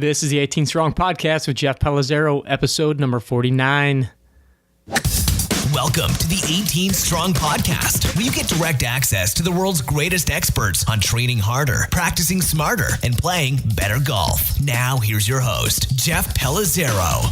This is the 18 Strong Podcast with Jeff Pellizzaro, episode number 49. Welcome to the 18 Strong Podcast, where you get direct access to the world's greatest experts on training harder, practicing smarter, and playing better golf. Now, here's your host, Jeff Pellizzaro.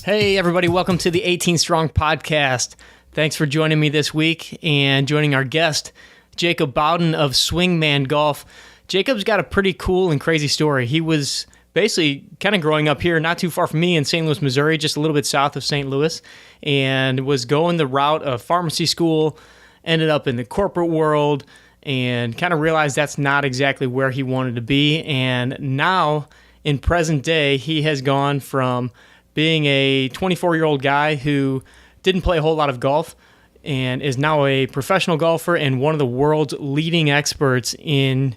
Hey, everybody. Welcome to the 18 Strong Podcast. Thanks for joining me this week and joining our guest, Jaacob Bowden of Swingman Golf. Jacob's got a pretty cool and crazy story. He was basically kind of growing up here, not too far from me in St. Louis, Missouri, just a little bit south of St. Louis, and was going the route of pharmacy school, ended up in the corporate world, and kind of realized that's not exactly where he wanted to be. And now, in present day, he has gone from being a 24-year-old guy who didn't play a whole lot of golf and is now a professional golfer and one of the world's leading experts in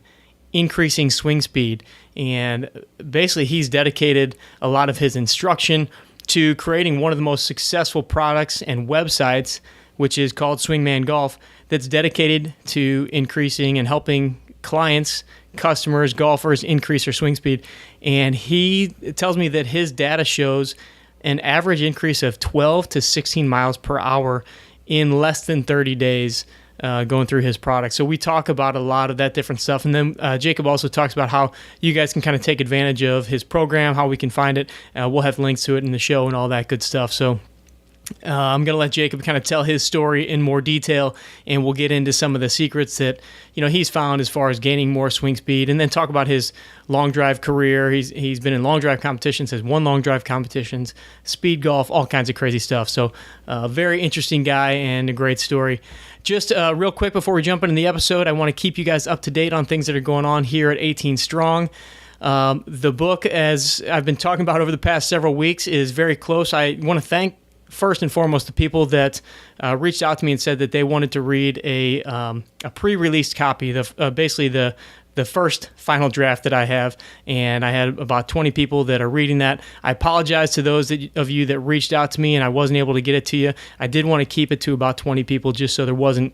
increasing swing speed. And basically he's dedicated a lot of his instruction to creating one of the most successful products and websites, which is called Swingman Golf, that's dedicated to increasing and helping clients, customers, golfers increase their swing speed. And he tells me that his data shows an average increase of 12 to 16 miles per hour in less than 30 days going through his product. So we talk about a lot of that different stuff. And then Jaacob also talks about how you guys can kind of take advantage of his program, how we can find it. We'll have links to it in the show and all that good stuff. So I'm going to let Jaacob kind of tell his story in more detail, and we'll get into some of the secrets that he's found as far as gaining more swing speed, and then talk about his long drive career. He's been in long drive competitions, has won long drive competitions, speed golf, all kinds of crazy stuff. So very interesting guy and a great story. Just real quick before we jump into the episode, I want to keep you guys up to date on things that are going on here at 18 Strong. The book, as I've been talking about over the past several weeks, is very close. I want to thank first and foremost the people that reached out to me and said that they wanted to read a pre-released copy, basically the first final draft that I have, and I had about 20 people that are reading that. I apologize to those of you that reached out to me and I wasn't able to get it to you. I did want to keep it to about 20 people just so there wasn't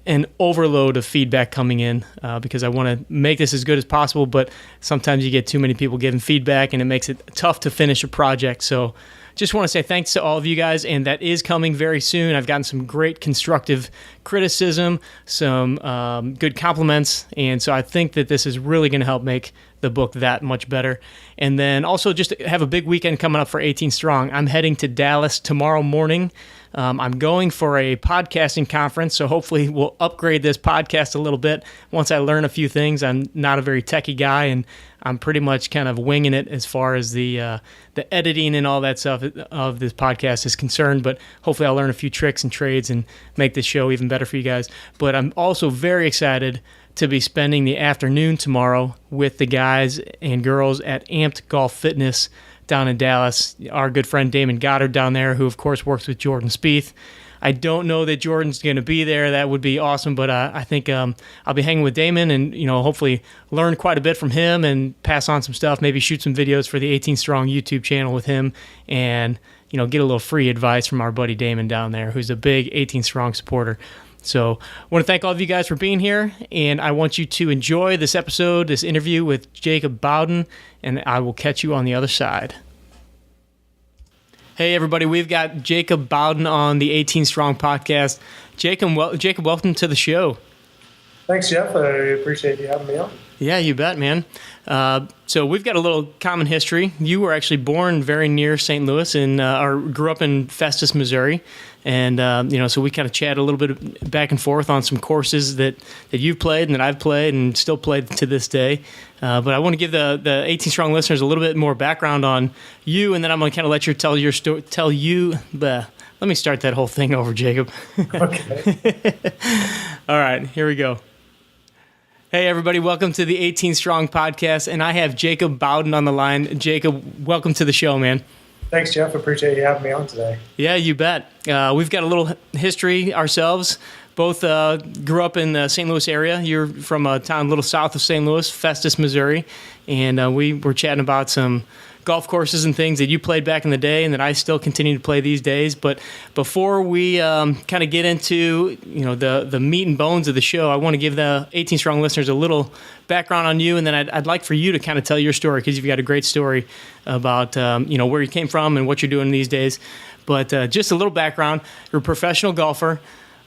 an overload of feedback coming in because I want to make this as good as possible, but sometimes you get too many people giving feedback and it makes it tough to finish a project. So just want to say thanks to all of you guys, and that is coming very soon. I've gotten some great constructive criticism, some good compliments, and so I think that this is really going to help make the book that much better. And then also just have a big weekend coming up for 18 Strong. I'm heading to Dallas tomorrow morning. I'm going for a podcasting conference, so hopefully we'll upgrade this podcast a little bit once I learn a few things. I'm not a very techie guy, and I'm pretty much kind of winging it as far as the editing and all that stuff of this podcast is concerned, but hopefully I'll learn a few tricks and trades and make this show even better for you guys. But I'm also very excited to be spending the afternoon tomorrow with the guys and girls at Amped Golf Fitness down in Dallas. Our good friend Damon Goddard down there, who of course works with Jordan Spieth. I don't know that Jordan's going to be there. That would be awesome, but I think I'll be hanging with Damon and hopefully learn quite a bit from him and pass on some stuff, maybe shoot some videos for the 18 Strong YouTube channel with him, and get a little free advice from our buddy Damon down there, who's a big 18 Strong supporter. So I want to thank all of you guys for being here, and I want you to enjoy this episode, this interview with Jaacob Bowden, and I will catch you on the other side. Hey, everybody, we've got Jaacob Bowden on the 18 Strong Podcast. Jaacob, welcome to the show. Thanks, Jeff. I appreciate you having me on. Yeah, you bet, man. So we've got a little common history. You were actually born very near St. Louis or grew up in Festus, Missouri. And, so we kind of chat a little bit back and forth on some courses that you've played and that I've played and still played to this day. But I want to give the 18 Strong listeners a little bit more background on you, and then I'm going to kind of let you tell your story. Let me start that whole thing over, Jaacob. Okay. All right, here we go. Hey, everybody, welcome to the 18 Strong Podcast, and I have Jaacob Bowden on the line. Jaacob, welcome to the show, man. Thanks, Jeff. Appreciate you having me on today. Yeah, you bet. We've got a little history ourselves. Both grew up in the St. Louis area. You're from a town a little south of St. Louis, Festus, Missouri, and we were chatting about some golf courses and things that you played back in the day and that I still continue to play these days. But before we kind of get into the meat and bones of the show, I want to give the 18 Strong listeners a little background on you, and then I'd like for you to kind of tell your story, because you've got a great story about where you came from and what you're doing these days. But just a little background: you're a professional golfer,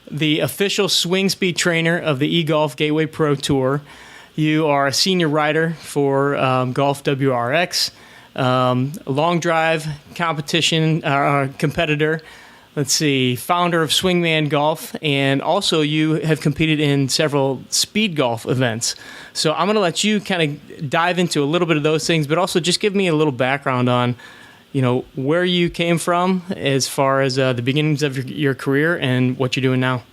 the official swing speed trainer of the eGolf Gateway Pro Tour. You are a senior writer for GolfWRX, long drive competition competitor. Let's see, founder of Swingman Golf, and also you have competed in several speed golf events. So I'm going to let you kind of dive into a little bit of those things, but also just give me a little background on, where you came from as far as the beginnings of your career and what you're doing now.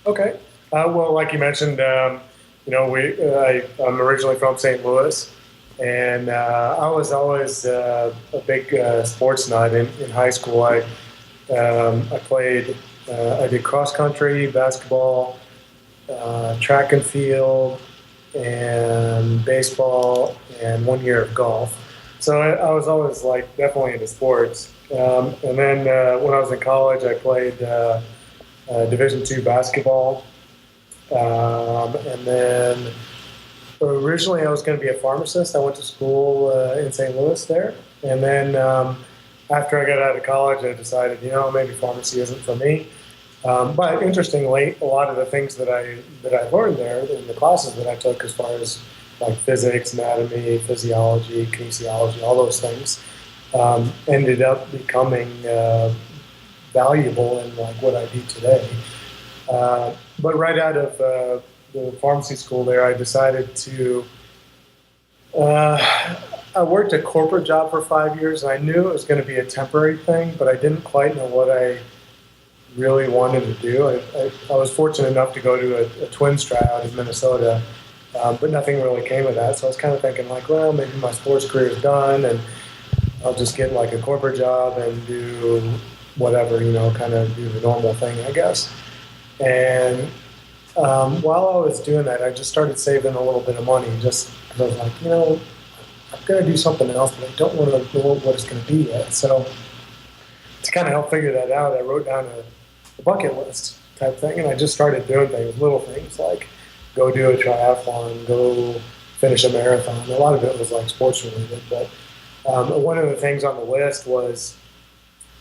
Okay. Well, like you mentioned, I'm originally from St. Louis, and I was always a big sports nut. In high school, I played, I did cross country, basketball, track and field, and baseball, and 1 year of golf. So I was always definitely into sports. And then when I was in college, I played Division II basketball. And then originally I was going to be a pharmacist. I went to school in St. Louis there. And then after I got out of college, I decided, maybe pharmacy isn't for me. But interestingly, a lot of the things that I learned there in the classes that I took, as far as physics, anatomy, physiology, kinesiology, all those things, ended up becoming valuable in what I do today. But right out of the pharmacy school there, I decided to. I worked a corporate job for 5 years, and I knew it was going to be a temporary thing, but I didn't quite know what I really wanted to do. I was fortunate enough to go to a Twins tryout in Minnesota, but nothing really came of that. So I was kind of thinking, well, maybe my sports career is done, and I'll just get a corporate job and do whatever, kind of do the normal thing, I guess. And while I was doing that, I just started saving a little bit of money, just because I was like, I'm going to do something else, but I don't want to know what it's going to be yet. So to kind of help figure that out, I wrote down a bucket list type thing, and I just started doing things, little things like go do a triathlon, go finish a marathon. A lot of it was sports related, but one of the things on the list was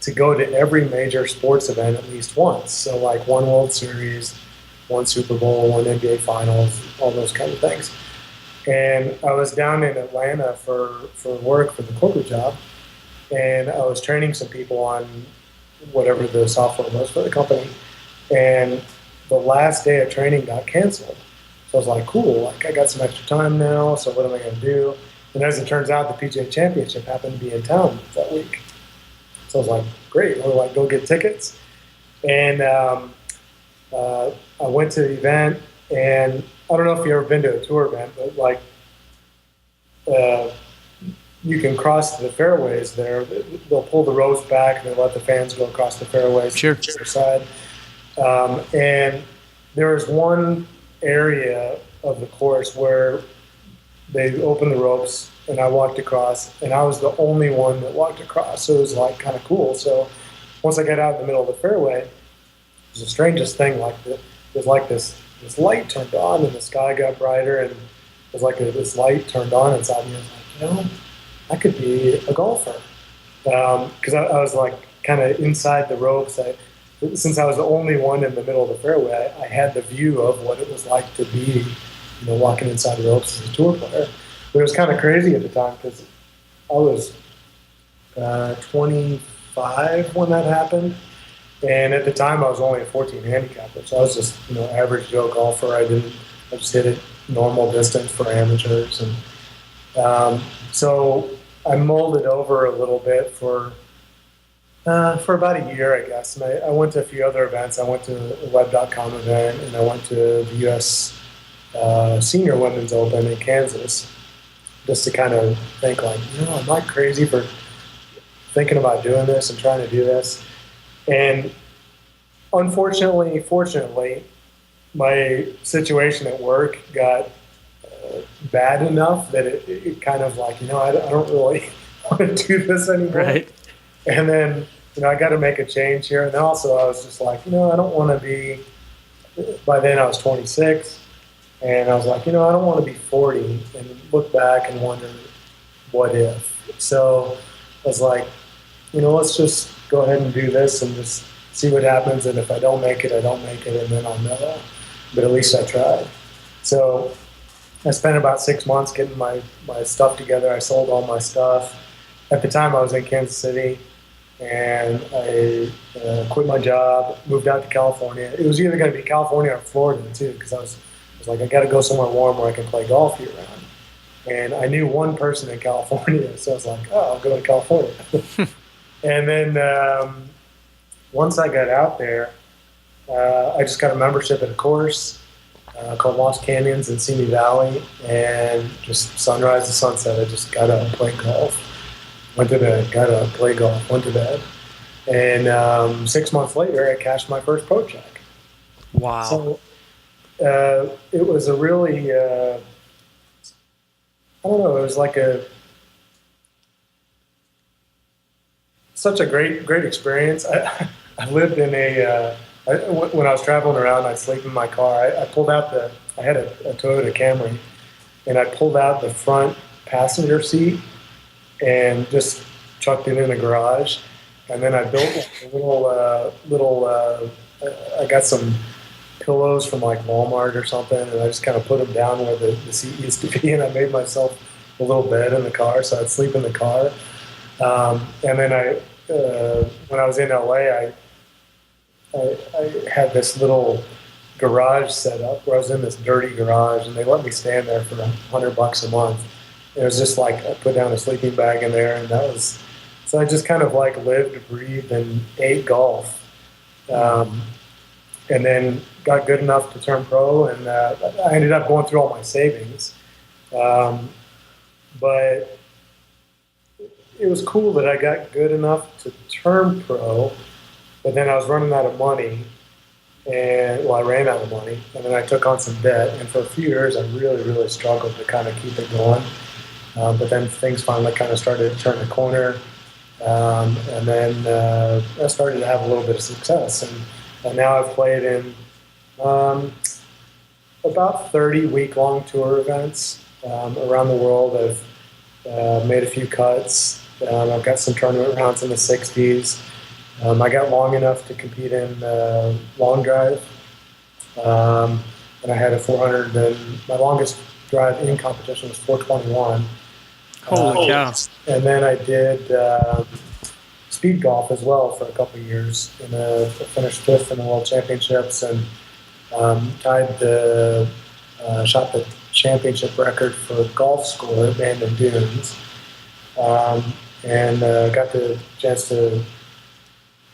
to go to every major sports event at least once. So one World Series, one Super Bowl, one NBA Finals, all those kind of things. And I was down in Atlanta for work for the corporate job, and I was training some people on whatever the software was for the company. And the last day of training got canceled. So I was like, cool, I got some extra time now, so what am I going to do? And as it turns out, the PGA Championship happened to be in town that week. So I was like, great, we'll go get tickets. And I went to the event, and I don't know if you've ever been to a tour event, but you can cross the fairways there. They'll pull the ropes back and they let the fans go across the fairways Sure. to the other side. And there was one area of the course where they opened the ropes and I walked across, and I was the only one that walked across. So it was kind of cool. So once I got out in the middle of the fairway, it was the strangest thing. It was this light turned on and the sky got brighter, and it was this light turned on inside me. I was like, I could be a golfer. Because I was kind of inside the ropes. Since I was the only one in the middle of the fairway, I had the view of what it was like to be, walking inside the ropes as a tour player. But it was kind of crazy at the time because I was 25 when that happened. And at the time, I was only a 14 handicapper. So I was just, average Joe golfer. I just hit it normal distance for amateurs. And so I molded over a little bit for about a year, I guess. And I went to a few other events. I went to a web.com event, and I went to the U.S. Senior Women's Open in Kansas, just to kind of think am I crazy for thinking about doing this and trying to do this? And fortunately, my situation at work got bad enough that it kind of I don't really want to do this anymore. Right. And then, I got to make a change here. And then also I was just like, I don't want to be, by then I was 26. And I was like, I don't want to be 40 and look back and wonder what if. So I was like, let's just go ahead and do this and just see what happens. And if I don't make it, I don't make it. And then I'll know. But at least I tried. So I spent about 6 months getting my stuff together. I sold all my stuff. At the time, I was in Kansas City, and I quit my job, moved out to California. It was either going to be California or Florida, too, because I was like, I got to go somewhere warm where I can play golf year-round. And I knew one person in California, so I was like, I'll go to California. And then once I got out there, I just got a membership at a course called Lost Canyons in Simi Valley, and just sunrise to sunset, I just got to play golf. Went to bed, got to play golf, went to bed. And 6 months later, I cashed my first pro check. Wow. So it was a really, I don't know, it was like such a great experience. I lived in when I was traveling around, I'd sleep in my car. I pulled out I had a Toyota Camry, and I pulled out the front passenger seat and just chucked it in the garage. And then I built like a little I got some pillows from like Walmart or something, and I just kind of put them down where the seat used to be, and I made myself a little bed in the car, so I'd sleep in the car. And then when I was in LA, I had this little garage set up where I was in this dirty garage, and they let me stand there for $100 a month. It was just like I put down a sleeping bag in there, and so I just kind of like lived, breathed, and ate golf. And then got good enough to turn pro, and I ended up going through all my savings. But it was cool that I got good enough to turn pro, but then I was running out of money, I ran out of money, and then I took on some debt, and for a few years I really, really struggled to kind of keep it going. But then things finally kind of started to turn the corner, and then I started to have a little bit of success, and now I've played in about 30 week-long tour events around the world. I've made a few cuts. I've got some tournament rounds in the 60s. I got long enough to compete in long drive, and I had a 400. And my longest drive in competition was 421. Holy cow! And then I did speed golf as well for a couple of years, and I finished fifth in the World Championships, and shot the championship record for golf score at Bandon Dunes, and got the chance to.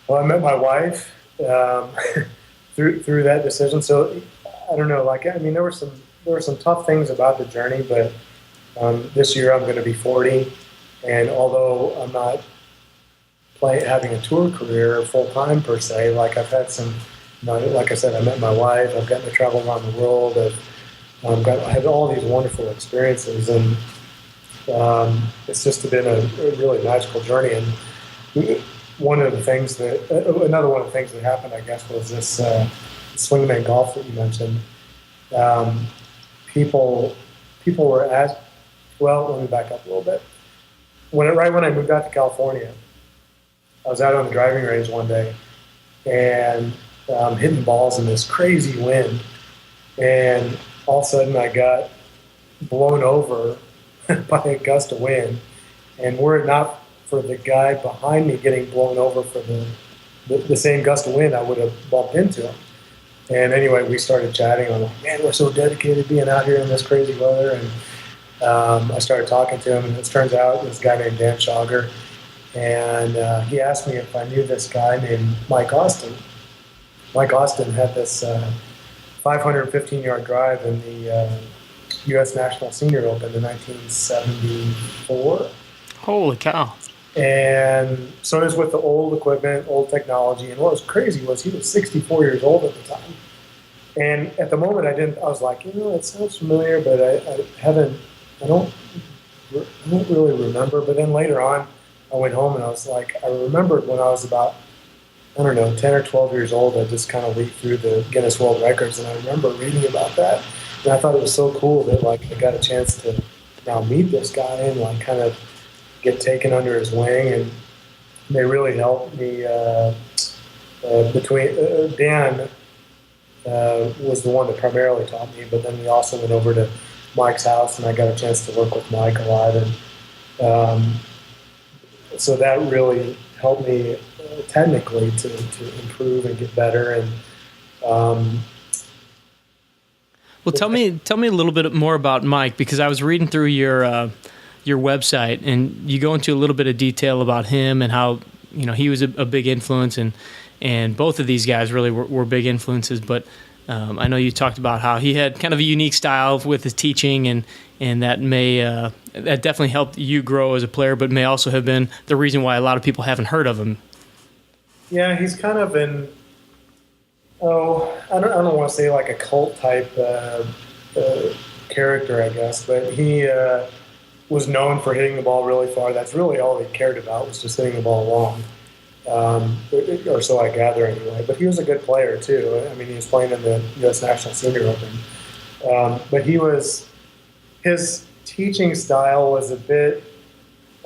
Well, I met my wife through that decision. So I don't know. There were some tough things about the journey, but this year I'm going to be 40, and although I'm not having a tour career full time per se, like I've had some. Like I said, I met my wife. I've gotten to travel around the world. I had all these wonderful experiences, and it's just been a really magical journey. And another one of the things that happened, I guess, was this swingman golf that you mentioned. People were well, let me back up a little bit. Right when I moved out to California, I was out on the driving range one day, and hitting balls in this crazy wind, and all of a sudden I got blown over by a gust of wind, and were it not for the guy behind me getting blown over for the same gust of wind, I would have bumped into him. And anyway, we started chatting. I'm like, man, we're so dedicated being out here in this crazy weather, and I started talking to him, and it turns out this guy named Dan Schauger, and he asked me if I knew this guy named Mike Austin. Mike Austin had this 515-yard drive in the U.S. National Senior Open in 1974. Holy cow. And so it was with the old equipment, old technology. And what was crazy was he was 64 years old at the time. And at the moment I was like, it sounds familiar, but I I don't really remember. But then later on, I went home and I was like, I remembered when I was about, I don't know, 10 or 12 years old, I just kind of leafed through the Guinness World Records, and I remember reading about that. And I thought it was so cool that, like, I got a chance to now meet this guy and, like, kind of get taken under his wing. And they really helped me Dan was the one that primarily taught me, but then we also went over to Mike's house, and I got a chance to work with Mike a lot. And so that really helped me technically to improve and get better. And well, tell me a little bit more about Mike, because I was reading through your website, and you go into a little bit of detail about him and how he was a big influence, and both of these guys really were big influences. But I know you talked about how he had kind of a unique style with his teaching, and that that definitely helped you grow as a player, but may also have been the reason why a lot of people haven't heard of him. Yeah, he's kind of I don't want to say like a cult type character, I guess, but he was known for hitting the ball really far. That's really all he cared about, was just hitting the ball long. Or so I gather anyway. But he was a good player too. I mean, he was playing in the U.S. National Senior Open. But his teaching style was a bit,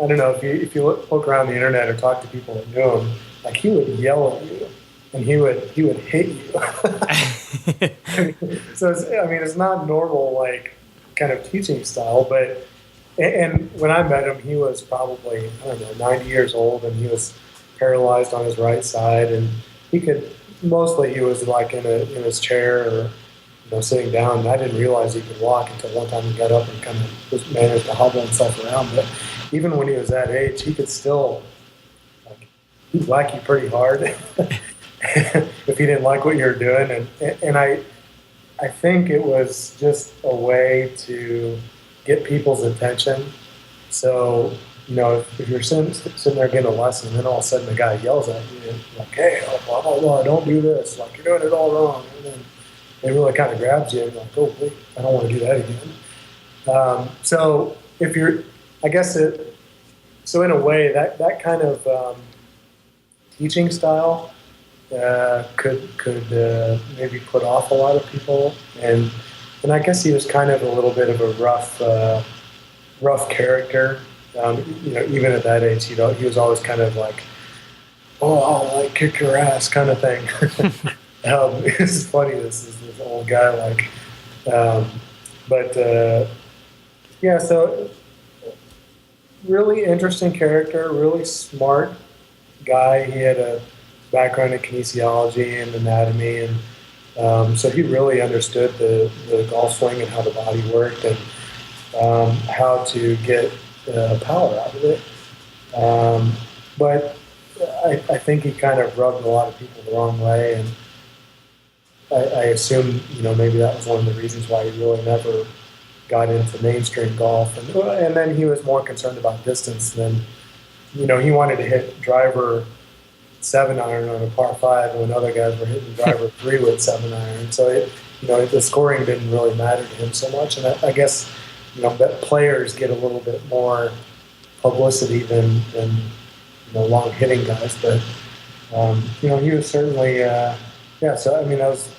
I don't know, if you look around the internet or talk to people that knew him, like, he would yell at you and he would hit you. So it's not normal, like, kind of teaching style. But and when I met him, he was probably, I don't know, 90 years old, and he was paralyzed on his right side, and he was like in his chair, or sitting down. And I didn't realize he could walk until one time he got up and kind of just managed to hobble himself around. But even when he was that age, he could still, like, he'd whack you pretty hard if he didn't like what you were doing. And I think it was just a way to get people's attention. So, if you're sitting there getting a lesson, and then all of a sudden the guy yells at you, and like, hey, blah, blah, blah, don't do this. Like, you're doing it all wrong. And then it really kind of grabs you, and you're like, oh, wait, I don't want to do that again. So in a way, that kind of teaching style could maybe put off a lot of people. And I guess he was kind of a little bit of a rough character. Even at that age, he was always kind of like, oh, I'll, like, kick your ass kind of thing. It's funny, this old guy, like, so really interesting character, really smart guy. He had a background in kinesiology and anatomy, and so he really understood the golf swing and how the body worked, and how to get power out of it. But I think he kind of rubbed a lot of people the wrong way, and I assume, maybe that was one of the reasons why he really never got into mainstream golf. And then he was more concerned about distance than, he wanted to hit driver 7-iron on a par 5 when other guys were hitting driver 3 with 7-iron. So the scoring didn't really matter to him so much. And I guess, that players get a little bit more publicity than long hitting guys. But he was certainly So that was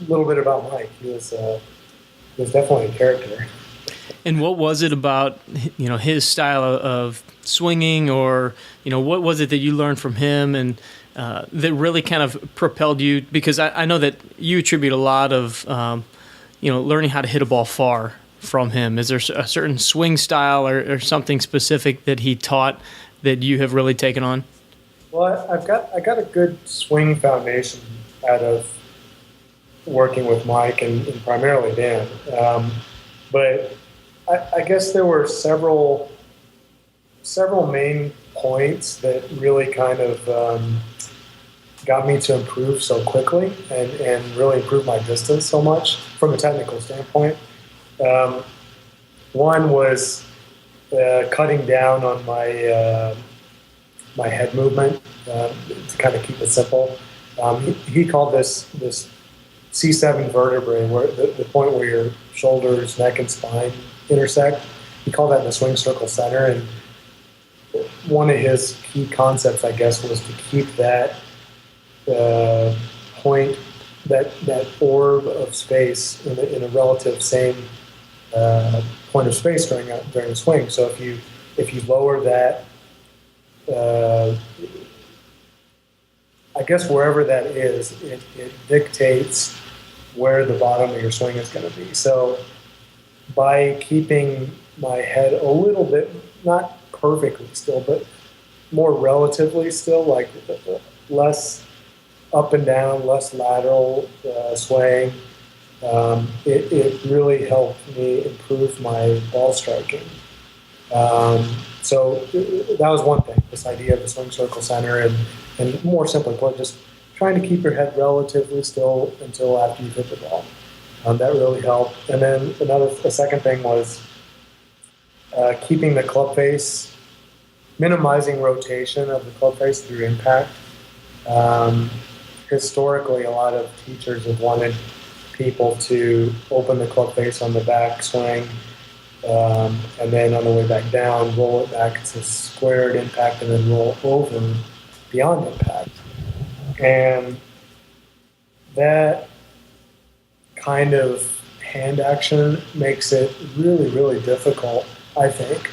a little bit about Mike. He was definitely a character. And what was it about his style of swinging, or what was it that you learned from him, and that really kind of propelled you? Because I know that you attribute a lot of learning how to hit a ball far from him. Is there a certain swing style or something specific that he taught that you have really taken on? Well, I got a good swing foundation out of working with Mike and primarily Dan. But I guess there were several main points that really kind of got me to improve so quickly and really improve my distance so much from a technical standpoint. One was cutting down on my head movement to kind of keep it simple. He called this C7 vertebrae, where the point where your shoulders, neck, and spine intersect. he called that the swing circle center. And one of his key concepts, I guess, was to keep that point, that orb of space in a relative same point of space during the swing. So if you lower that, I guess wherever that is, it dictates where the bottom of your swing is going to be. So by keeping my head a little bit, not perfectly still, but more relatively still, like less up and down, less lateral swaying, it really helped me improve my ball striking. So that was one thing, this idea of the swing circle center, and more simply put, just trying to keep your head relatively still until after you hit the ball. That really helped. And then a second thing was keeping the club face, minimizing rotation of the club face through impact. Historically, a lot of teachers have wanted people to open the club face on the back swing, and then on the way back down, roll it back to squared impact, and then roll over beyond impact. And that kind of hand action makes it really, really difficult, I think,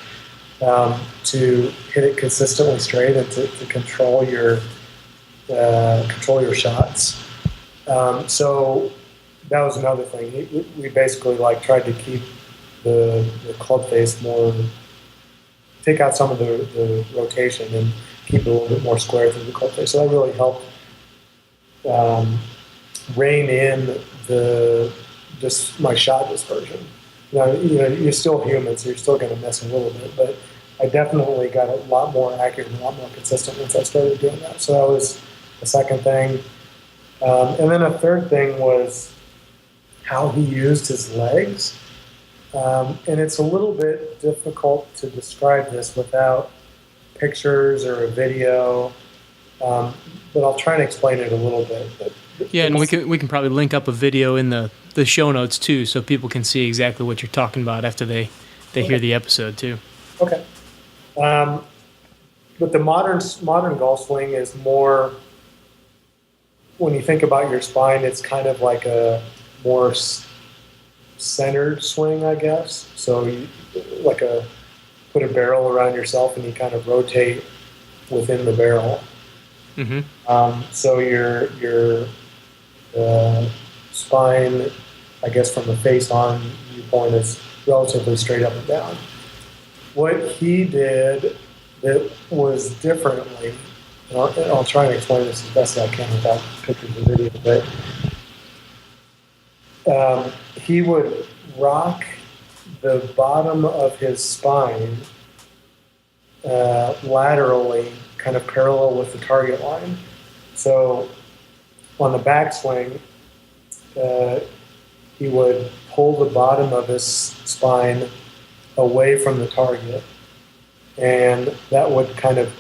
to hit it consistently straight and to control your shots. So that was another thing. We basically tried to keep the club face more, take out some of the rotation and keep it a little bit more square through the club face. So that really helped rein in my shot dispersion. You're still human, so you're still going to miss a little bit, but I definitely got a lot more accurate and a lot more consistent once I started doing that. So that was the second thing. And then a third thing was how he used his legs. And it's a little bit difficult to describe this without pictures or a video, but I'll try and explain it a little bit. Yeah, and we can probably link up a video in the show notes too, so people can see exactly what you're talking about after they hear the episode too. Okay. But the modern golf swing is more, when you think about your spine, it's kind of like a more centered swing, I guess. So you put a barrel around yourself and you kind of rotate within the barrel. Mm-hmm. So your spine, I guess from the face-on viewpoint, is relatively straight up and down. What he did that was differently, and I'll try and explain this as best as I can without pictures and video, but he would rock the bottom of his spine laterally, kind of parallel with the target line. So on the backswing, he would pull the bottom of his spine away from the target, and that would kind of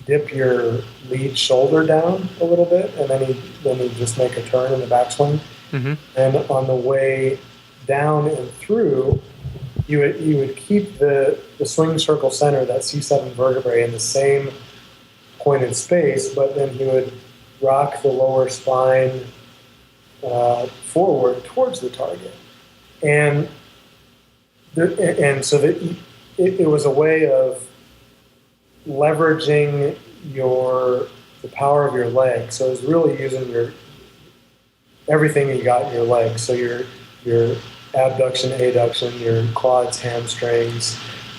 dip your lead shoulder down a little bit, and then he'd just make a turn in the backswing. Mm-hmm. And on the way down and through, you would keep the swing circle center, that C7 vertebrae, in the same pointed space, but then he would rock the lower spine forward towards the target. And so that it was a way of leveraging the power of your legs. So it was really using everything you got in your legs. So your abduction, adduction, your quads, hamstrings,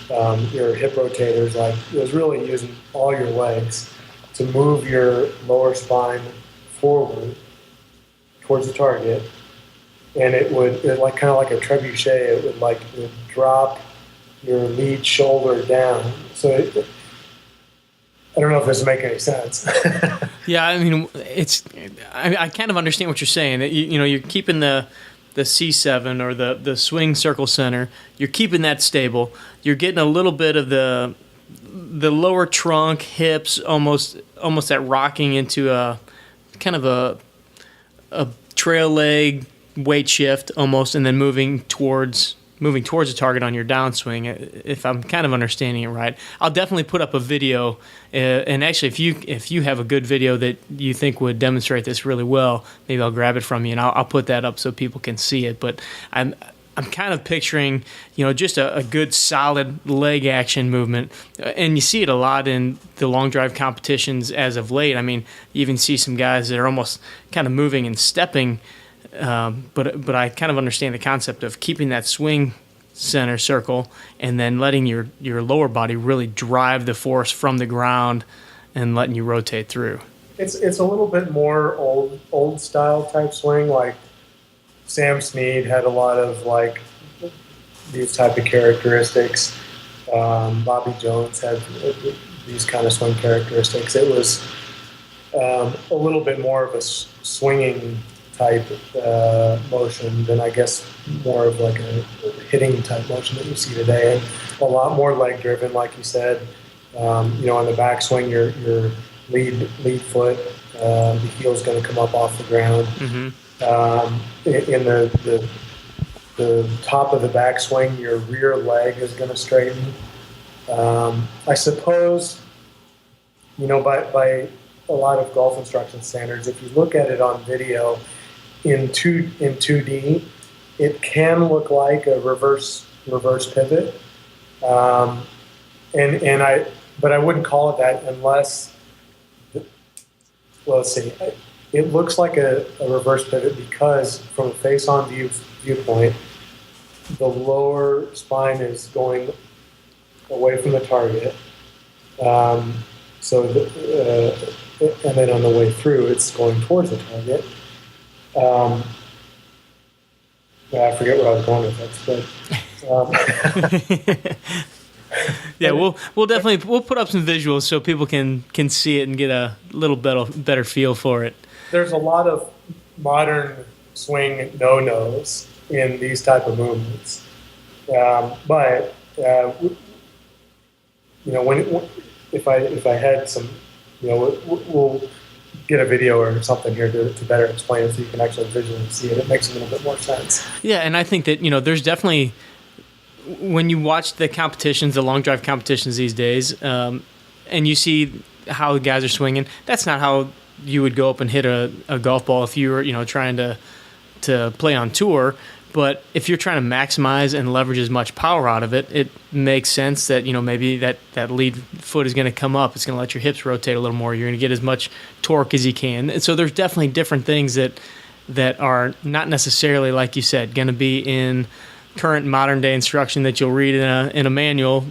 your hip rotators. It was really using all your legs to move your lower spine forward towards the target. And it would kind of like a trebuchet. It would drop your lead shoulder down. So I don't know if this is making any sense. Yeah, I mean, I kind of understand what you're saying. That you're keeping the C7 or the swing circle center. You're keeping that stable. You're getting a little bit of the lower trunk, hips, almost that rocking into a kind of a trail leg weight shift almost, and then moving towards moving towards the target on your downswing, if I'm kind of understanding it right. I'll definitely put up a video, and actually, if you have a good video that you think would demonstrate this really well, maybe I'll grab it from you and I'll put that up so people can see it. But I'm kind of picturing, just a good solid leg action movement, and you see it a lot in the long drive competitions as of late. I mean, you even see some guys that are almost kind of moving and stepping, but I kind of understand the concept of keeping that swing center circle and then letting your lower body really drive the force from the ground and letting you rotate through. It's a little bit more old style type swing, like Sam Snead had a lot of like these type of characteristics. Bobby Jones had these kind of swing characteristics. It was a little bit more of a swinging type motion than I guess more of like a hitting type motion that you see today, and a lot more leg driven, like you said. On the backswing, your lead foot, the heel's going to come up off the ground. Mm-hmm. In the top of the backswing, your rear leg is going to straighten. I suppose, by a lot of golf instruction standards, if you look at it on video in 2D, it can look like a reverse pivot. But I wouldn't call it that unless, let's see. It looks like a reverse pivot because from a face-on viewpoint, the lower spine is going away from the target. And then on the way through, it's going towards the target. I forget where I was going with this, but yeah, we'll definitely put up some visuals so people can see it and get a little better feel for it. There's a lot of modern swing no-nos in these type of movements, but if I had some, we'll get a video or something here to better explain it so you can actually visually see it. It makes a little bit more sense. Yeah, and I think that there's definitely, when you watch the competitions, the long drive competitions these days, and you see how the guys are swinging, that's not how you would go up and hit a golf ball if you were trying to play on tour. But if you're trying to maximize and leverage as much power out of it, it makes sense that maybe that lead foot is going to come up. It's going to let your hips rotate a little more. You're going to get as much torque as you can. And so there's definitely different things that are not necessarily, like you said, going to be in current modern day instruction that you'll read in a manual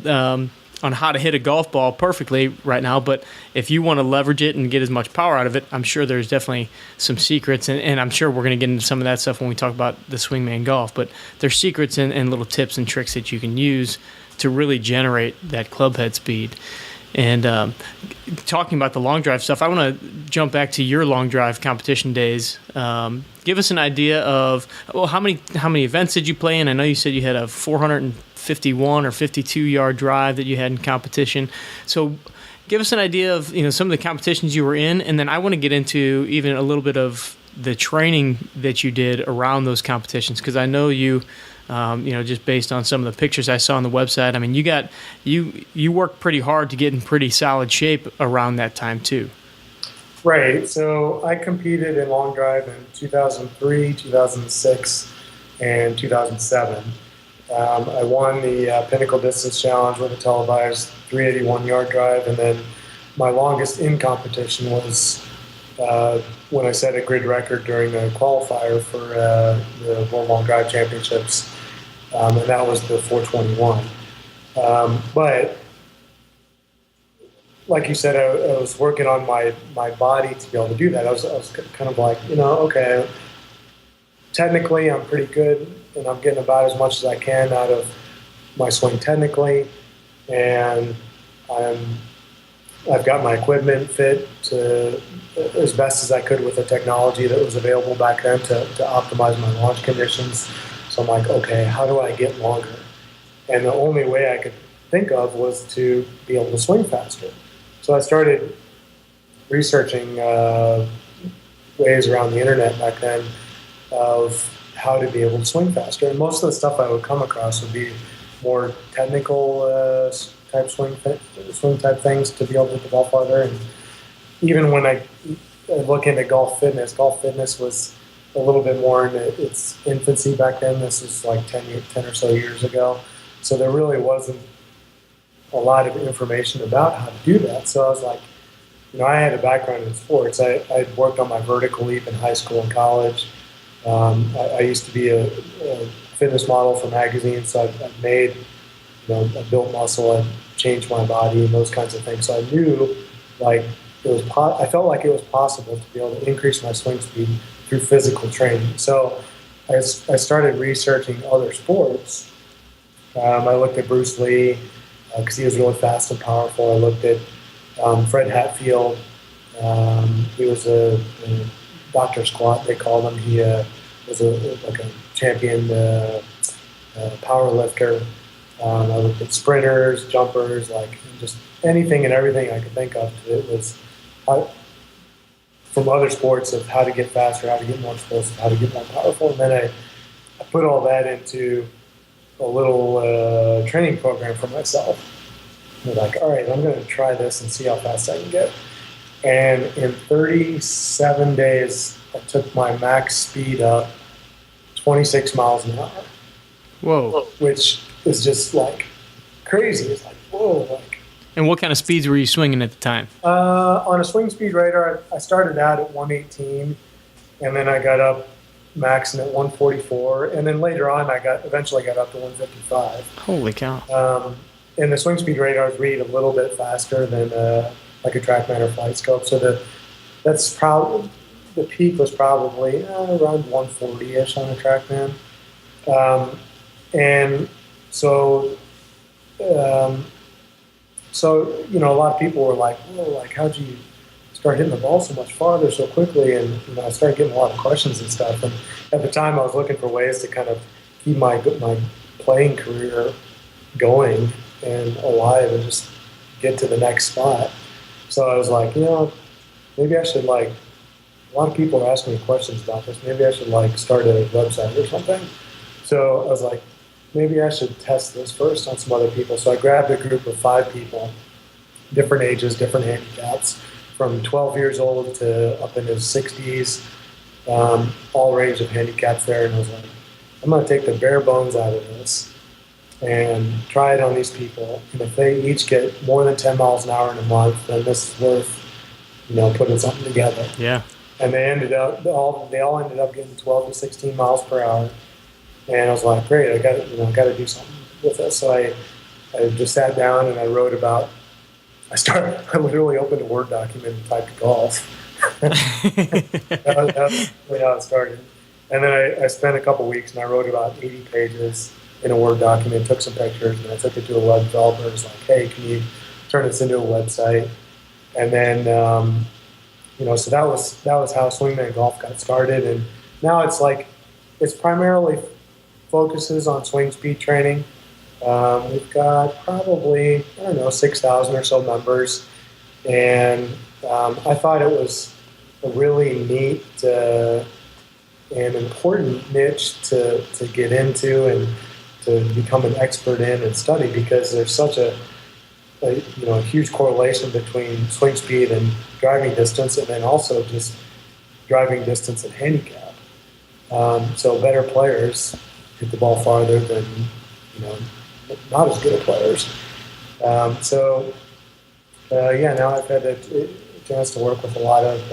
on how to hit a golf ball perfectly right now. But if you want to leverage it and get as much power out of it, I'm sure there's definitely some secrets, and I'm sure we're going to get into some of that stuff when we talk about the Swingman Golf. But there's secrets and little tips and tricks that you can use to really generate that club head speed. And talking about the long drive stuff, I want to jump back to your long drive competition days. Give us an idea of how many events did you play in? I know you said you had a 451 or 52 yard drive that you had in competition. So give us an idea of some of the competitions you were in, and then I want to get into even a little bit of the training that you did around those competitions, because I know you. Just based on some of the pictures I saw on the website, I mean, you worked pretty hard to get in pretty solid shape around that time too. Right. So I competed in long drive in 2003, 2006, and 2007. I won the Pinnacle Distance Challenge with a televised 381 yard drive, and then my longest in competition was when I set a grid record during a qualifier for the World Long Drive Championships, and that was the 421. But like you said, I was working on my body to be able to do that. I was kind of like, okay, technically I'm pretty good, and I'm getting about as much as I can out of my swing technically, and I've got my equipment fit to as best as I could with the technology that was available back then to optimize my launch conditions. So I'm like, okay, how do I get longer? And the only way I could think of was to be able to swing faster. So I started researching ways around the internet back then of how to be able to swing faster. And most of the stuff I would come across would be more technical type swing type things to be able to hit the ball farther. And even when I look into golf fitness was a little bit more in its infancy back then. This is like 10 or so years ago. So there really wasn't a lot of information about how to do that. So I was like, I had a background in sports. I worked on my vertical leap in high school and college. I used to be a fitness model for magazines, so I've made, I built muscle, I changed my body and those kinds of things. So I knew, like, I felt like it was possible to be able to increase my swing speed through physical training. So I started researching other sports. I looked at Bruce Lee because he was really fast and powerful. I looked at Fred Hatfield. He was a Dr. Squat, they called him. He was like a champion power lifter. I looked at sprinters, jumpers, like just anything and everything I could think of. It was from other sports of how to get faster, how to get more explosive, how to get more powerful. And then I put all that into a little training program for myself. I'm like, all right, I'm going to try this and see how fast I can get. And in 37 days, I took my max speed up 26 miles an hour. Whoa. Which is just like crazy. It's like, whoa. Like. And what kind of speeds were you swinging at the time? On a swing speed radar, I started out at 118, and then I got up maxing at 144, and then later on eventually got up to 155. Holy cow. And the swing speed radars read a little bit faster than like a TrackMan or Flight Scope. So the peak was probably around 140-ish on a TrackMan. And so a lot of people were like, "Whoa, like how'd you start hitting the ball so much farther so quickly?" And I started getting a lot of questions and stuff. And at the time, I was looking for ways to kind of keep my playing career going and alive and just get to the next spot. So I was like, maybe I should a lot of people are asking me questions about this. Maybe I should start a website or something. So I was like, maybe I should test this first on some other people. So I grabbed a group of 5 people, different ages, different handicaps, from 12 years old to up in his 60s, all range of handicaps there. And I was like, I'm going to take the bare bones out of this and try it on these people. And if they each get more than 10 miles an hour in a month, then this is worth, putting something together. Yeah. And they all ended up getting 12 to 16 miles per hour. And I was like, great, I got to do something with this. So I just sat down and I wrote about. I literally opened a Word document and typed golf. that was how it started. And then I spent a couple weeks and I wrote about 80 pages in a Word document, took some pictures, and I took it to a web developer. It was like, hey, can you turn this into a website? And then, so that was how Swingman Golf got started. And now it's primarily focuses on swing speed training. We've got probably, 6,000 or so members. And I thought it was a really neat and important niche to get into and to become an expert in and study, because there's such a huge correlation between swing speed and driving distance, and then also just driving distance and handicap. So better players hit the ball farther than not as good at players. Now I've had a chance to work with a lot of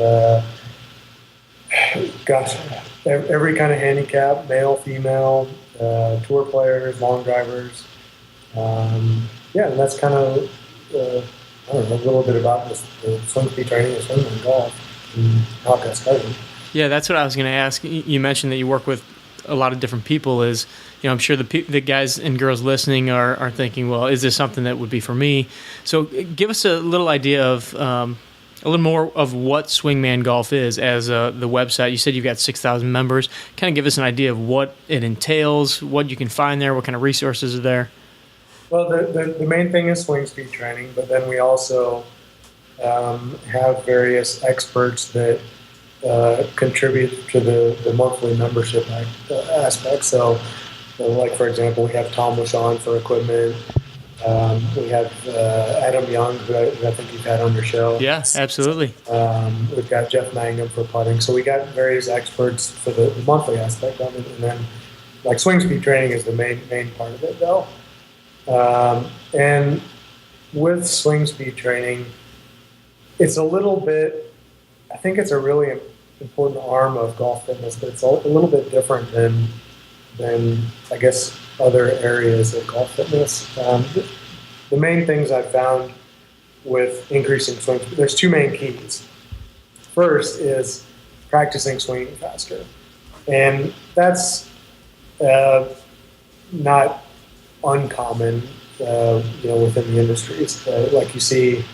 every kind of handicap, male, female, tour players, long drivers. And that's kind of a little bit about the swing speed training and swingman golf and how it got started. Yeah, that's what I was going to ask. You mentioned that you work with a lot of different people. I'm sure the guys and girls listening are thinking, well, is this something that would be for me? So give us a little idea of a little more of what Swingman Golf is as the website. You said you've got 6,000 members. Kind of give us an idea of what it entails, what you can find there, what kind of resources are there. Well, the main thing is swing speed training, but then we also have various experts that contribute to the monthly membership aspect. So, like for example, we have Tom Lashon for equipment. We have Adam Young, who I think you've had on your show. Yeah, absolutely. We've got Jeff Mangum for putting. So we got various experts for the monthly aspect of it, and then like swing speed training is the main part of it, though. And with swing speed training, it's a little bit. I think it's a really important arm of golf fitness, but it's a little bit different than I guess other areas of golf fitness. The main things I've found with increasing swing speed, there's two main keys. First is practicing swinging faster, and that's not uncommon, within the industries. Like you see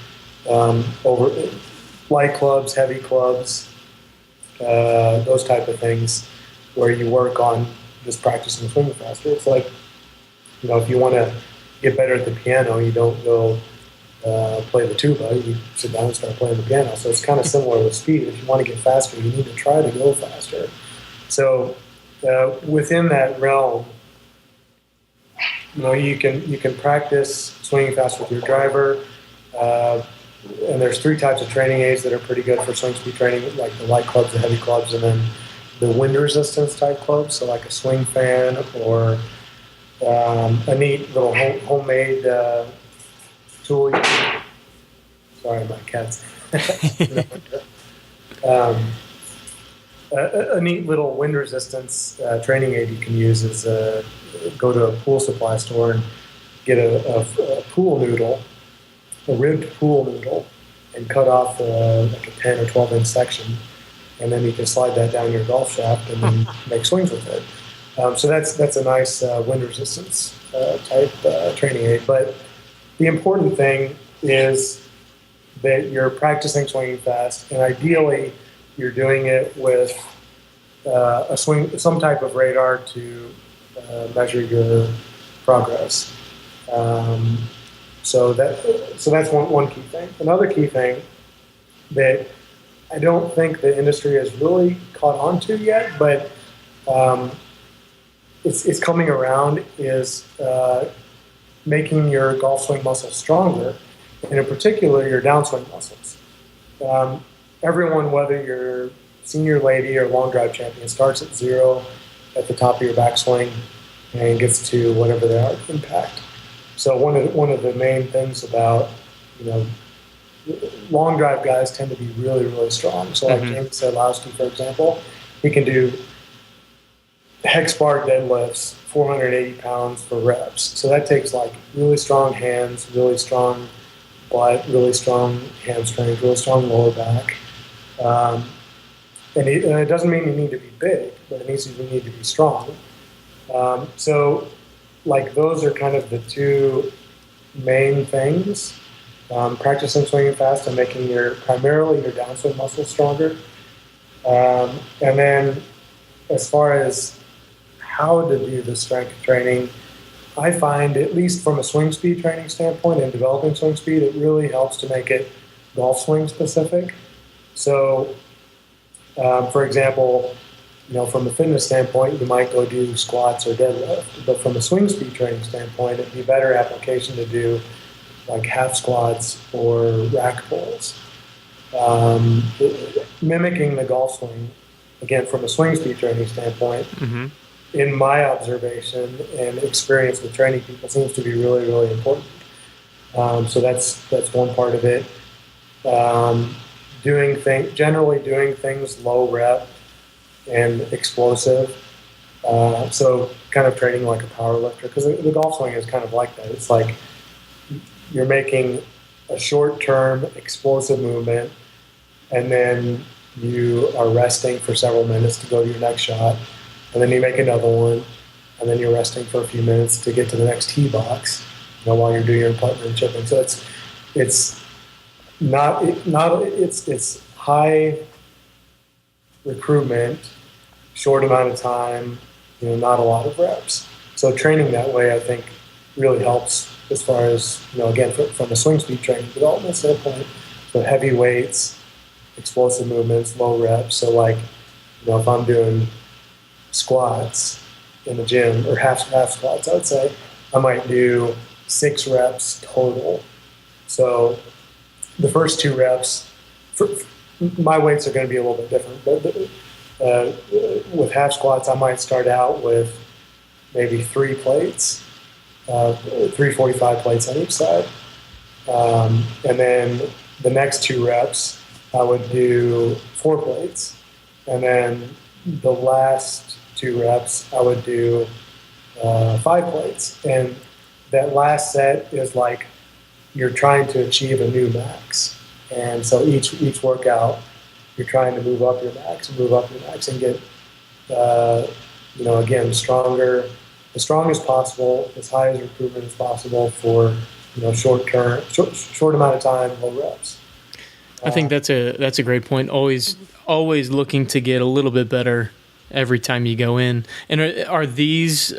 over light clubs, heavy clubs, those type of things, where you work on just practicing swinging faster. It's like, if you want to get better at the piano, you don't go play the tuba. You sit down and start playing the piano. So it's kind of similar with speed. If you want to get faster, you need to try to go faster. So within that realm, you can practice swinging fast with your driver. And there's three types of training aids that are pretty good for swing speed training, like the light clubs, the heavy clubs, and then the wind resistance type clubs. So like a swing fan or a neat little homemade tool. Sorry, my cats. A neat little wind resistance training aid you can use is go to a pool supply store and get a pool noodle, a ribbed pool noodle, and cut off like a 10 or 12 inch section, and then you can slide that down your golf shaft and then make swings with it. So that's a nice wind resistance type training aid. But the important thing is that you're practicing swinging fast, and ideally you're doing it with some type of radar to measure your progress. So that's one key thing. Another key thing that I don't think the industry has really caught on to yet, but it's coming around, is making your golf swing muscles stronger, and in particular your downswing muscles. Everyone, whether you're senior lady or long drive champion, starts at zero at the top of your backswing and gets to whatever they are impact. So one of the main things about long drive guys tend to be really, really strong. So like James Sadlowski, for example, he can do hex bar deadlifts, 480 pounds for reps. So that takes like really strong hands, really strong butt, really strong hamstrings, really strong lower back. And it doesn't mean you need to be big, but it means you need to be strong. So like those are kind of the two main things. Practicing swinging fast and making primarily your downswing muscles stronger. And then as far as how to do the strength training, I find, at least from a swing speed training standpoint and developing swing speed, it really helps to make it golf swing specific. So, for example, from a fitness standpoint, you might go do squats or deadlift, but from a swing speed training standpoint, it'd be a better application to do like half squats or rack pulls. Mimicking the golf swing, again, from a swing speed training standpoint, in my observation and experience with training people, seems to be really, really important. So that's one part of it. Generally doing things low rep and explosive. So kind of training like a power lifter, because the golf swing is kind of like that. It's like you're making a short-term explosive movement, and then you are resting for several minutes to go to your next shot, and then you make another one, and then you're resting for a few minutes to get to the next tee box, while you're doing your putting and chipping. So it's high recruitment, short amount of time, not a lot of reps. So training that way, I think, really helps as far as, again, from a swing speed training development standpoint. So heavy weights, explosive movements, low reps. So like, if I'm doing squats in the gym, or half squats, I would say, I might do 6 reps total. So the first 2 reps, my weights are going to be a little bit different, but with half squats, I might start out with maybe 3 plates, 345 plates on each side. And then the next 2 reps, I would do 4 plates. And then the last 2 reps, I would do 5 plates. And that last set is like you're trying to achieve a new max. And so each workout, you're trying to move up your max and get, again, stronger, as strong as possible, as high as improvement as possible for, short amount of time, low reps. I think that's a great point. Always looking to get a little bit better every time you go in. And are these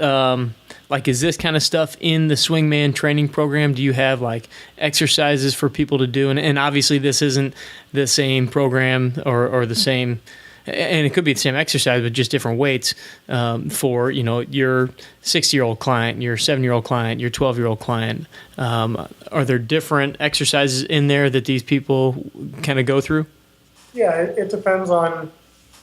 is this kind of stuff in the Swingman training program? Do you have like exercises for people to do? And obviously this isn't the same program or the same, and it could be the same exercise, but just different weights for, your 60-year-old client, your 7-year-old client, your 12-year-old client. Are there different exercises in there that these people kind of go through? Yeah, it depends on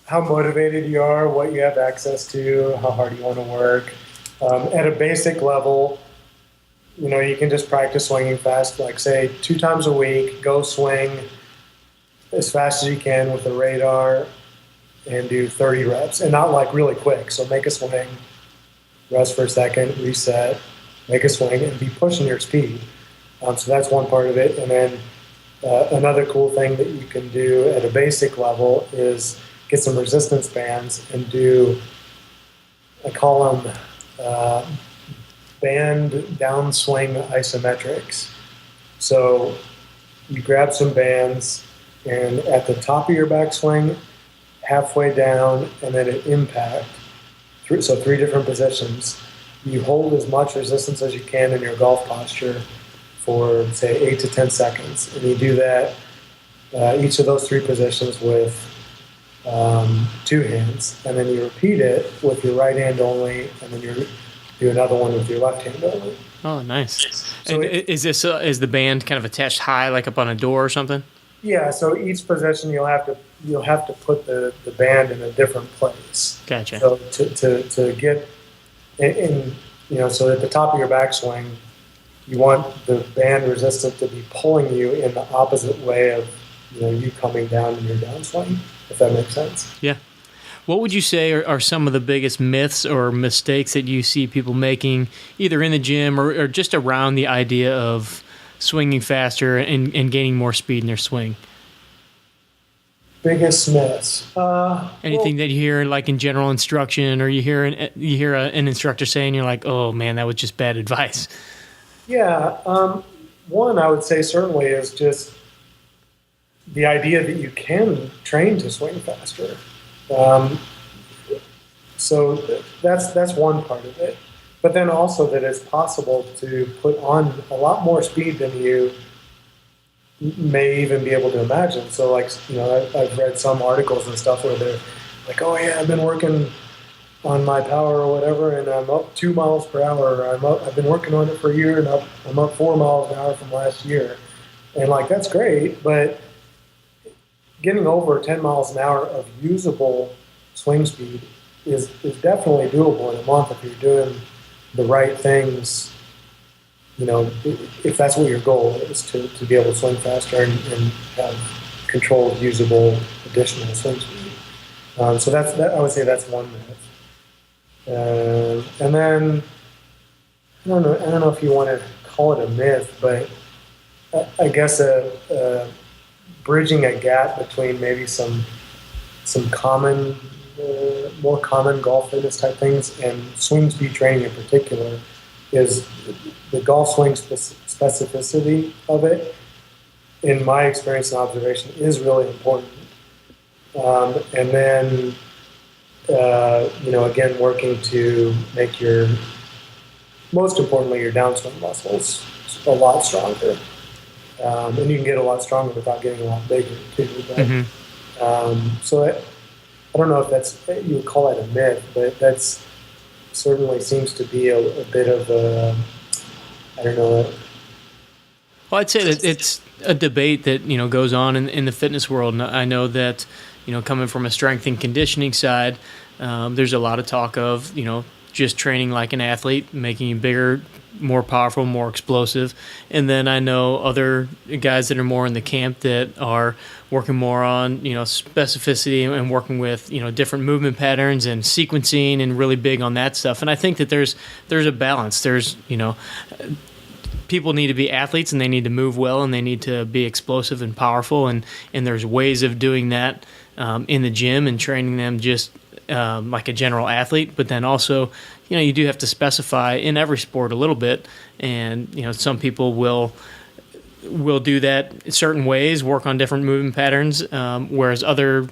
how motivated you are, what you have access to, how hard you want to work. At a basic level, you can just practice swinging fast, like say 2 times a week, go swing as fast as you can with the radar and do 30 reps, and not like really quick. So make a swing, rest for a second, reset, make a swing, and be pushing your speed. So that's one part of it. And then another cool thing that you can do at a basic level is get some resistance bands and do, I call them band downswing isometrics. So you grab some bands, and at the top of your backswing, halfway down, and then at impact, so 3 different positions, you hold as much resistance as you can in your golf posture for, say, 8 to 10 seconds. And you do that, each of those 3 positions with 2 hands, and then you repeat it with your right hand only, and then you do another one with your left hand only. Oh, nice. So and is the band kind of attached high, like up on a door or something? Yeah. So each position you'll have to put the band in a different place. Gotcha. So to get in, so at the top of your backswing, you want the band resistance to be pulling you in the opposite way of you coming down in your downswing, if that makes sense. Yeah. What would you say are some of the biggest myths or mistakes that you see people making, either in the gym or just around the idea of swinging faster and gaining more speed in their swing? Biggest myths? Anything that you hear like in general instruction, or you hear an instructor saying, you're like, oh man, that was just bad advice. Yeah. One I would say certainly is just the idea that you can train to swing faster. So that's one part of it. But then also that it's possible to put on a lot more speed than you may even be able to imagine. So like, I've read some articles and stuff where they're like, oh yeah, I've been working on my power or whatever, and I'm up 2 miles per hour. Or I've been working on it for a year, and I'm up 4 miles an hour from last year. And like, that's great, but getting over 10 miles an hour of usable swing speed is definitely doable in a month if you're doing the right things. If that's what your goal is, to be able to swing faster and have controlled, usable, additional swing speed. So that's that. I would say that's one myth. And then I don't know if you want to call it a myth, but I guess bridging a gap between maybe some common, more common golf fitness type things and swing speed training in particular is the golf swing specificity of it. In my experience and observation, is really important. And then, again, working to make most importantly, your downswing muscles a lot stronger. And you can get a lot stronger without getting a lot bigger too. But So I don't know if you would call that a myth, but that's certainly seems to be a bit of a, I don't know. Well, I'd say that it's a debate that goes on in the fitness world, and I know that coming from a strength and conditioning side, there's a lot of talk of just training like an athlete, making you bigger, more powerful, more explosive. And then I know other guys that are more in the camp that are working more on, specificity and working with, different movement patterns and sequencing and really big on that stuff. And I think that there's a balance. There's, people need to be athletes and they need to move well and they need to be explosive and powerful. And there's ways of doing that in the gym and training them just like a general athlete, but then also, you do have to specify in every sport a little bit, and some people will do that in certain ways, work on different movement patterns, whereas other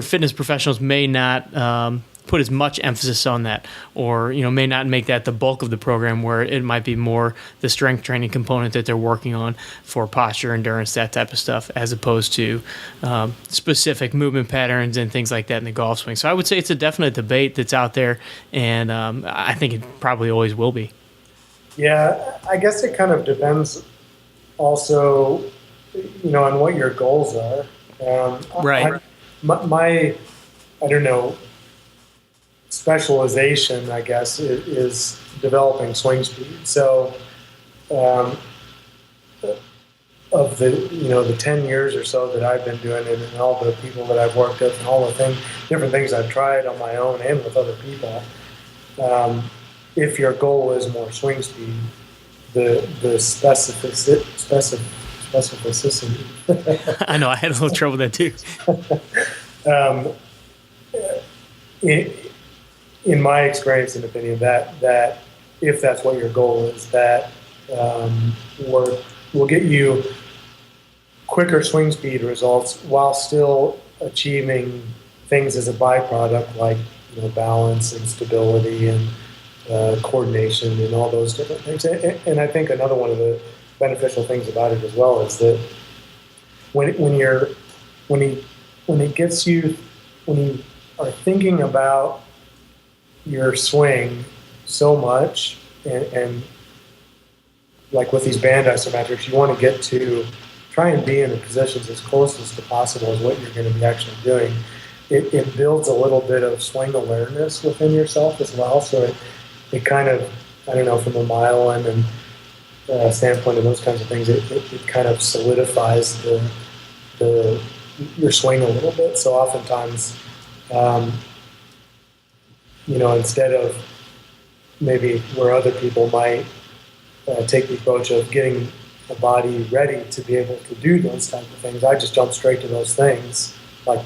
fitness professionals may not put as much emphasis on that, or may not make that the bulk of the program, where it might be more the strength training component that they're working on for posture, endurance, that type of stuff, as opposed to specific movement patterns and things like that in the golf swing. So I would say it's a definite debate that's out there, and I think it probably always will be. Yeah, I guess it kind of depends also, on what your goals are. Right. I don't know, specialization, I guess, is developing swing speed. So, of the 10 years or so that I've been doing it, and all the people that I've worked with, and all the different things I've tried on my own and with other people, if your goal is more swing speed, the specificity. I know I had a little trouble with that too. In my experience and opinion, that if that's what your goal is, that will get you quicker swing speed results while still achieving things as a byproduct like balance and stability and coordination and all those different things. And I think another one of the beneficial things about it as well is that when you are thinking about your swing so much, and like with these band isometrics, you want to get to try and be in the positions as close as possible as what you're going to be actually doing. It builds a little bit of swing awareness within yourself as well. So it kind of, I don't know, from a myelin and standpoint of those kinds of things, it kind of solidifies your swing a little bit. So oftentimes, instead of maybe where other people might take the approach of getting the body ready to be able to do those type of things, I just jump straight to those things, like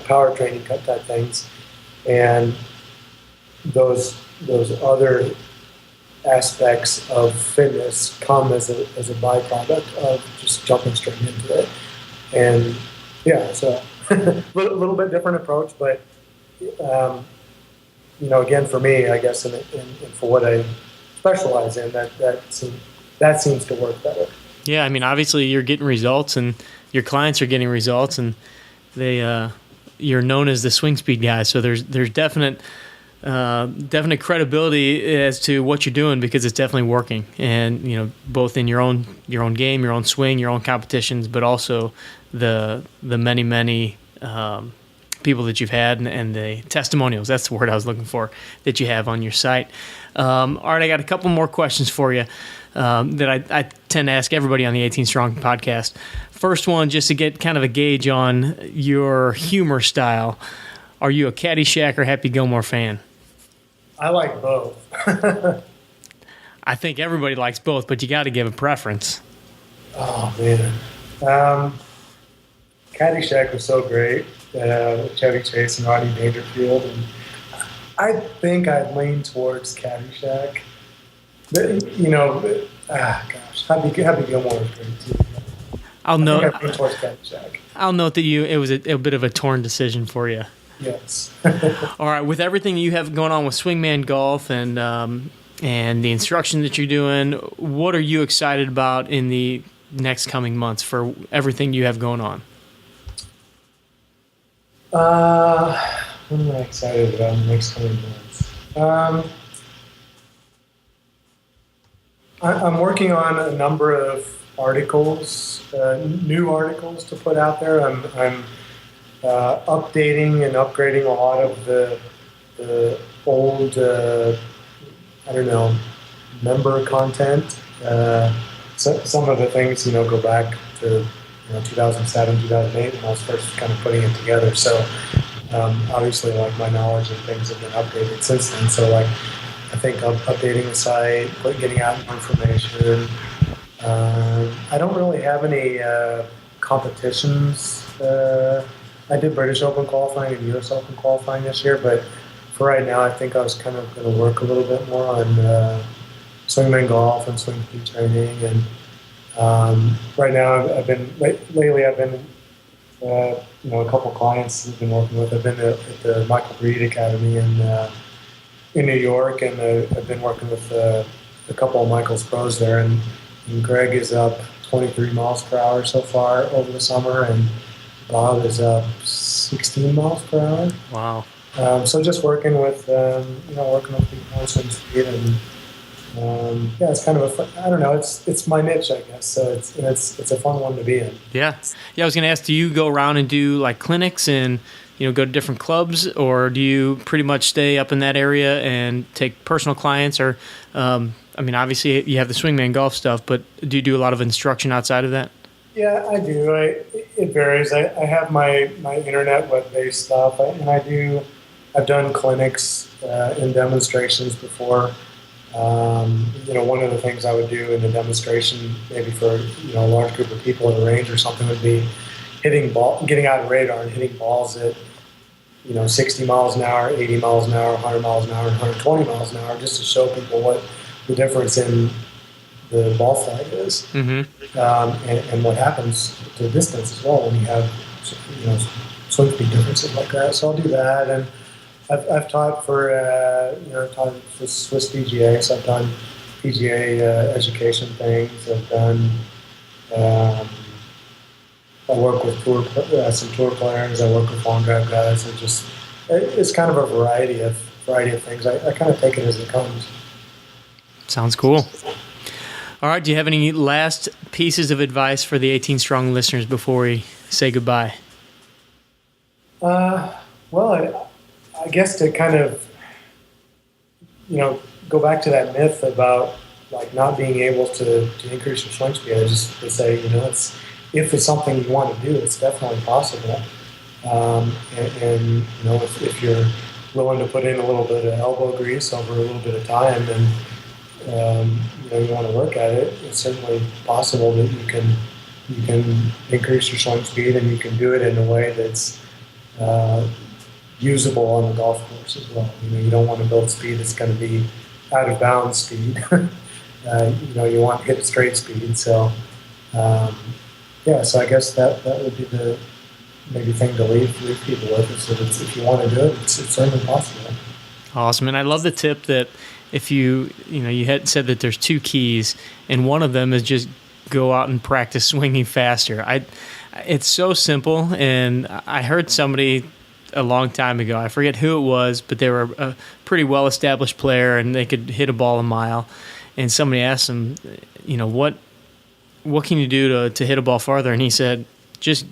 power training type things, and those other aspects of fitness come as a byproduct of just jumping straight into it. And yeah, so a little bit different approach, but again, for me, I guess, and for what I specialize in, that seems to work better. Yeah, I mean, obviously you're getting results, and your clients are getting results, and you're known as the swing speed guy. So there's definite credibility as to what you're doing, because it's definitely working, and both in your own game, your own swing, your own competitions, but also the many people that you've had and the testimonials. That's the word I was looking for, that you have on your site. All right, I got a couple more questions for you that I tend to ask everybody on the 18 Strong podcast. First one, just to get kind of a gauge on your humor style. Are you a Caddyshack or Happy Gilmore fan? I like both. I think everybody likes both, but you got to give a preference. Oh, man. Caddyshack was so great. Chevy Chase and Rodney Dangerfield, and I think I'd lean towards Caddyshack. But, Happy Gilmore was great too. I'll note that it was a bit of a torn decision for you. Yes. All right, with everything you have going on with Swingman Golf and the instruction that you're doing, what are you excited about in the next coming months for everything you have going on? What am I excited about in the next coming months? I'm working on a number of articles, new articles to put out there. I'm updating and upgrading a lot of the old, member content. So some of the things, go back to 2007, 2008 when I was first kind of putting it together. So obviously, like, my knowledge and things have been updated since then. So, like, I think updating the site, getting out more information. I don't really have any competitions. I did British Open qualifying and US Open qualifying this year, but for right now, I think I was kind of going to work a little bit more on swingman golf and swing speed training. And right now, lately I've been a couple clients I've been working with. I've been at the Michael Breed Academy in New York, and I've been working with a couple of Michael's pros there. And Greg is up 23 miles per hour so far over the summer, and Bob is up 16 miles per hour. Wow. So just working with people on swing speed, and it's kind of I don't know, it's my niche, I guess. So it's a fun one to be in. Yeah. I was going to ask, do you go around and do like clinics and go to different clubs, or do you pretty much stay up in that area and take personal clients? Or obviously you have the swingman golf stuff, but do you do a lot of instruction outside of that? Yeah, I do. It varies. I have my internet web-based stuff, and I've done clinics and demonstrations before. One of the things I would do in the demonstration, maybe for a large group of people at a range or something, would be getting out of radar and hitting balls at 60 miles an hour, 80 miles an hour, 100 miles an hour, and 120 miles an hour, just to show people what the difference in the ball flight is, and what happens to distance as well when you have swing speed differences like that. So I'll do that, and I've taught for taught for Swiss PGA, so I've done PGA education things. I've done I work with some tour players. I work with long drive guys. It's kind of a variety of things. I kind of take it as it comes. Sounds cool. All right. Do you have any last pieces of advice for the 18 Strong listeners before we say goodbye? Well, I guess to kind of, go back to that myth about like not being able to increase your swing speed. I just would say, if it's something you want to do, it's definitely possible. And if you're willing to put in a little bit of elbow grease over a little bit of time, and you want to work at it, it's certainly possible that you can increase your swing speed, and you can do it in a way that's usable on the golf course as well. You don't want to build speed that's going to be out of bounds speed. You want to hit straight speed. So, so I guess that would be the maybe thing to leave people with. Is that if you want to do it, it's certainly possible. Awesome. And I love the tip that if you had said that there's two keys, and one of them is just go out and practice swinging faster. It's so simple. And I heard somebody a long time ago, I forget who it was, but they were a pretty well-established player, and they could hit a ball a mile. And somebody asked him, what can you do to hit a ball farther? And he said, just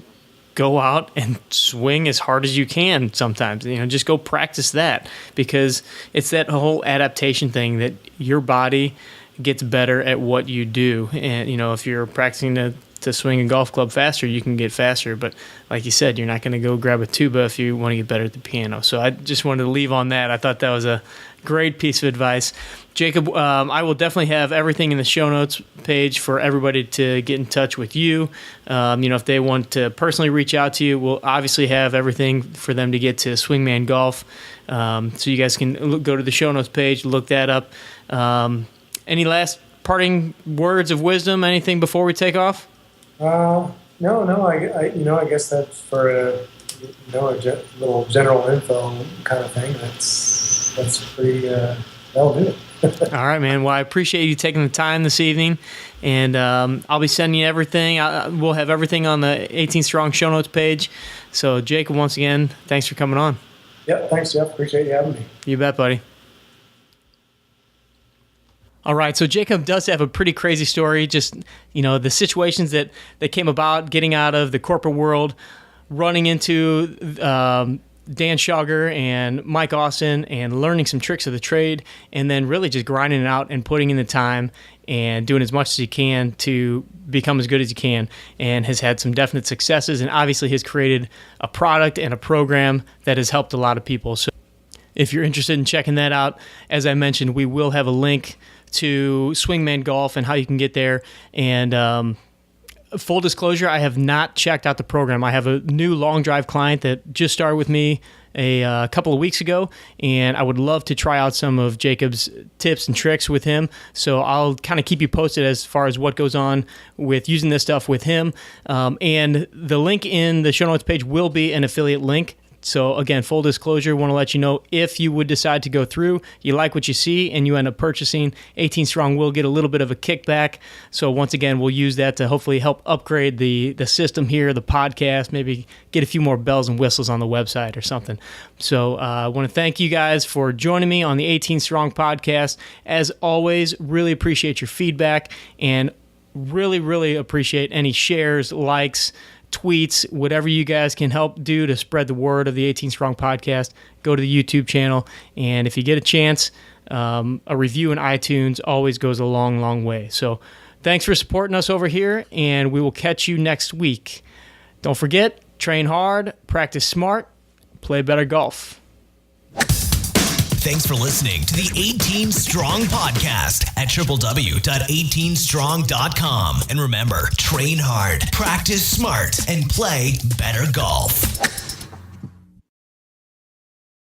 go out and swing as hard as you can sometimes. Just go practice that, because it's that whole adaptation thing that your body gets better at what you do. And, if you're practicing to swing a golf club faster, you can get faster. But like you said, you're not going to go grab a tuba if you want to get better at the piano. So I just wanted to leave on that. I thought that was a great piece of advice. Jacob, I will definitely have everything in the show notes page for everybody to get in touch with you. If they want to personally reach out to you, we'll obviously have everything for them to get to Swingman Golf. So you guys can go to the show notes page, look that up. Any last parting words of wisdom, anything before we take off? No. I guess that's for a little general info kind of thing. That's pretty. That'll do it. All right, man. Well, I appreciate you taking the time this evening, and I'll be sending you everything. We'll have everything on the 18 Strong show notes page. So, Jacob, once again, thanks for coming on. Yep, thanks, Jeff. Appreciate you having me. You bet, buddy. All right, so Jacob does have a pretty crazy story. Just, the situations that came about, getting out of the corporate world, running into Dan Schauger and Mike Austin and learning some tricks of the trade, and then really just grinding it out and putting in the time and doing as much as you can to become as good as you can, and has had some definite successes, and obviously has created a product and a program that has helped a lot of people. So if you're interested in checking that out, as I mentioned, we will have a link to Swingman Golf and how you can get there. And full disclosure, I have not checked out the program. I have a new long drive client that just started with me a couple of weeks ago, and I would love to try out some of Jacob's tips and tricks with him. So I'll kind of keep you posted as far as what goes on with using this stuff with him. And the link in the show notes page will be an affiliate link. So again, full disclosure, want to let you know, if you would decide to go through, you like what you see, and you end up purchasing, 18 Strong will get a little bit of a kickback. So once again, we'll use that to hopefully help upgrade the system here, the podcast, maybe get a few more bells and whistles on the website or something. So I want to thank you guys for joining me on the 18 Strong podcast. As always, really appreciate your feedback, and really, really appreciate any shares, likes, tweets, whatever you guys can help do to spread the word of the 18 Strong podcast. Go to the YouTube channel, and if you get a chance, a review in iTunes always goes a long, long way. So thanks for supporting us over here, and we will catch you next week. Don't forget, train hard, practice smart, play better golf. Thanks for listening to the 18 Strong podcast at www.18strong.com. And remember, train hard, practice smart, and play better golf.